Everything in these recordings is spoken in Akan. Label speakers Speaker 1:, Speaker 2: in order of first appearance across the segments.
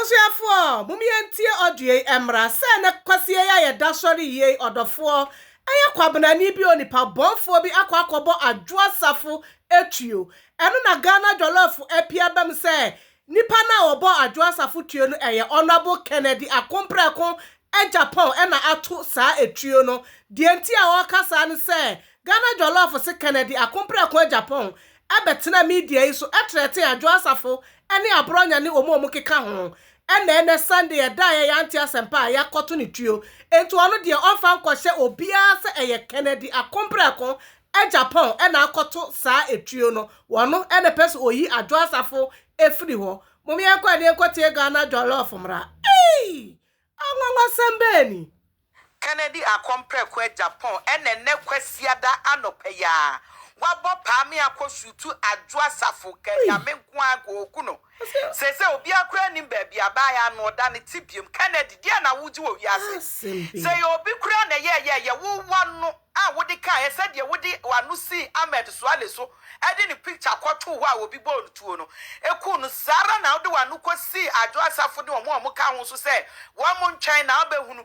Speaker 1: Abusuafo, mumientie odue emra se ne kwasie ya ye dasori ye odofo eye kwabenani bi onipa bonfo bi akwakobo Adwoa Sarfo etuo eno na Ghana Joloff epia bem se nipa na obo Adwoa Sarfo tuo no eye Honorable Kennedy Agyapong ena ato saa etuo no de enti a wokasa ne se Ghana Joloff se Kennedy Agyapong abetena media yi so etrete Adwoa Sarfo ene abronya ne omo keka ho ene Sunday da ya anti asempa ya koto ne tuo enti ono de onfa nkɔhye obia se eye Kennedy Agyapong ena akoto saa etuo no wono ene pese oyi Adwoa Sarfo efiri ho momi enko de enkotie Ghana Joloff mra anwanwa sembeni
Speaker 2: Kennedy Agyapong ene ne kwasiada anopeya wabo pami akosutu Adwoa Sarfo kenya menkwa gokuno sese obi akra ni baabi abaya no da ne tibium Kennedy dia na wuji wo wiase se obi kra na ye wo wano a wodi kan ese de wodi wanu si Ahmed Suale so edi ni picture kwato ho a obi bol tuo no eku no sara na wodi wanu kosi Adwoa Sarfo de omo ka ho so se wo mo ntwen na obehunu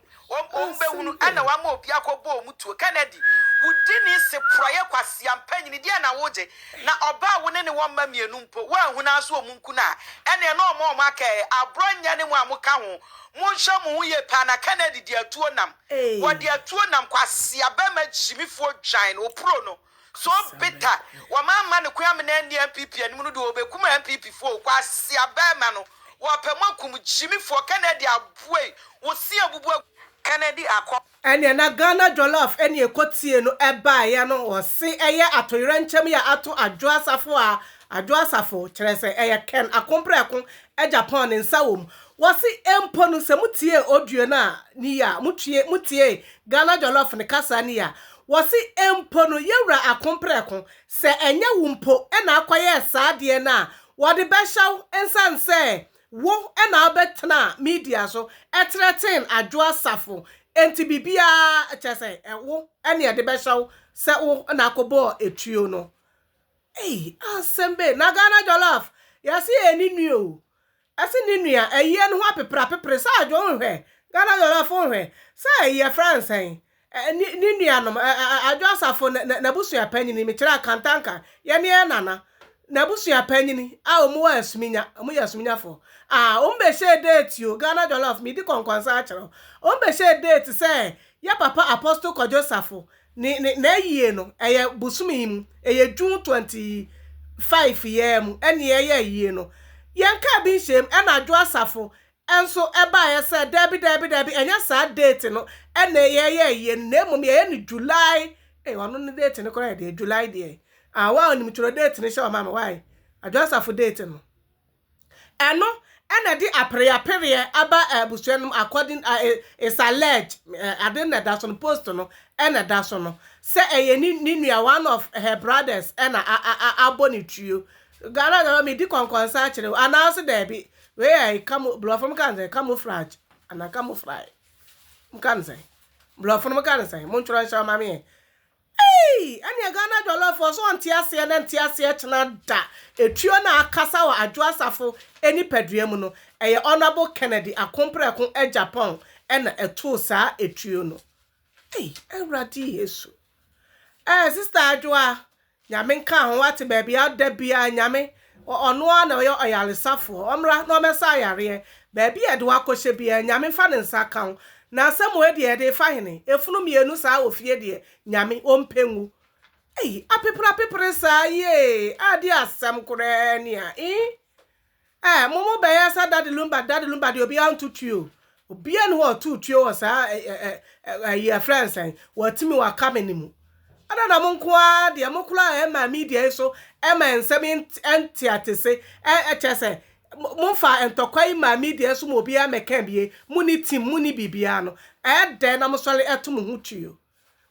Speaker 2: ombehunu ana wa mo obi akobo omu tuo Kennedy wudini se proye kwasi ampanyini dia na woje na oba wone ne wo mamienu mpo wa huna aso omunku na ene no omo aka abronya ne mu amuka ho munhye mu ye pa na Kennedy dia tuo nam wo dia tuo nam kwasi abema jimifo dwan opro no so bitter wo mama ne kwam na ndi MPP anim no do obekuma MPP fo kwasi abema no wo pemakum jimifo Kennedy aboe wo si abubu Kennedy
Speaker 1: ene na Ghana Joloff ene ekotie no eba ya no o se eye atoyere nchem ya ato Adwoa Sarfo kyerese eye Ken Agyapong nsa wom wo se empo no se mutie odue na ni ya mutie Ghana Joloff ne kasa ni ya wo se empo no yewra se enye wumpo ena akwaye saade na wo de behyaw ensan se wo ena obetena media so etretin Adwoa Sarfo enti bibia kyese wo ene de behyaw se wo na akobo etuo no asembe na Ghana Joloff yasi eni nuo asi ni nua eye no ho apepra sa adwo nhwe Ghana Joloff nhwe sa eye France ni nua no Adwoa Sarfo na busua panyini me kira kantanka ye ne nana na busua panyini a omu yasuminya fo ombe she date yo Ghana Joloff mi di konkwansa a kire ombe she date say ya papa Apostle Kojo Sarfo na yie no eye busumi mu eye June 25 year mu ene eye yie no yenka bi shem ena Adwoa Sarfo enso eba ye say debi enya sa date no ene eye yie na emum ye ni July wano ni date no kora de July de wa oni mturo date ni show mama why Adwoa Sarfo date no eno ena di apere aba busuanum according is alleged adena that on post no ena that so no say ni nua one of her brothers ena aboni tuo Ghana Joloff mi di konkonsa a kire announce there be we come blow from kan camouflage ana camouflage mkan say blow from kan say mon tro show mama anya Ghana Joloff so ntiase na ntiase chena da etuo na akasa wa Adwoa Sarfo eni paduam no eye Honorable Kennedy Agyapong ena eto saa etuo no ewradi Yesu sister Adwoa nyame nka ho wate baby adabia nyame ono na yo oyalesafo omra no mesa yare baby Adwoa kohye bia nyame fa ne nsa kan na asem we de fa hene efunu mienu saa ofie de nyame ompengu apepra saa ye adi asem kura ni a momo be ya sa daddy lumba de obi antutuo obi an ho tutuo wo saa ye friends watimi wa kamenimu ana na monkoa de mokula ma media so ma ensem entiatese chese monfa entokwai ma media so mo bia meka bie muni team muni bibia no de na mosole etum hu tuo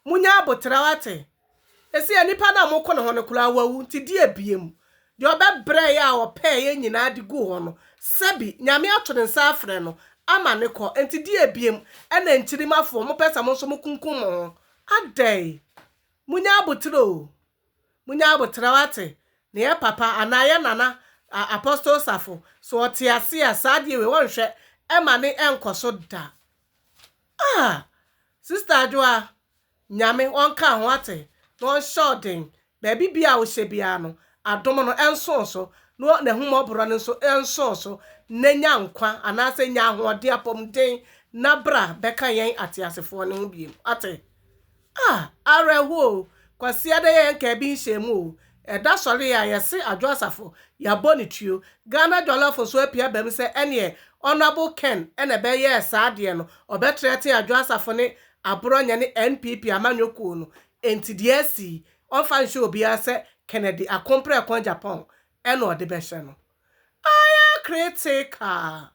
Speaker 1: munya abotra wate esi anipa na moko ne ho ne kula wawu nti di abiem de obebre ya ope ye nyina de gu ho no sabi nyame ato ne nsa afre no ama ne ko nti di abiem ena nchirimafo mo pesa mo so mokunkum ho adai munya abotra wate ne ya papa anaye nana Apostle Sarfo so otiase a sadie we wonhwe ema ne enkoso da sister Adwoa nyame wonka ho ate no sh0t baby bia wo hye bia no adom no enso so no ne humobro no so enso so nenya nkwa anase nya ahode apomden na bra beka yen atiasefo ne ho biem ate areho kwasiade yen ka bi nhemu eda sori ya yesi Adwoa Sarfo ya bonituo Ghana Joloff so apia bam se ene honorable Ken ene be ye saade no obetrete Adwoa Sarfo ne abronya ne NPP amanyoku no entidiasi onfa nche obi ase Kennedy Agyapong ene ode be hye no aya critical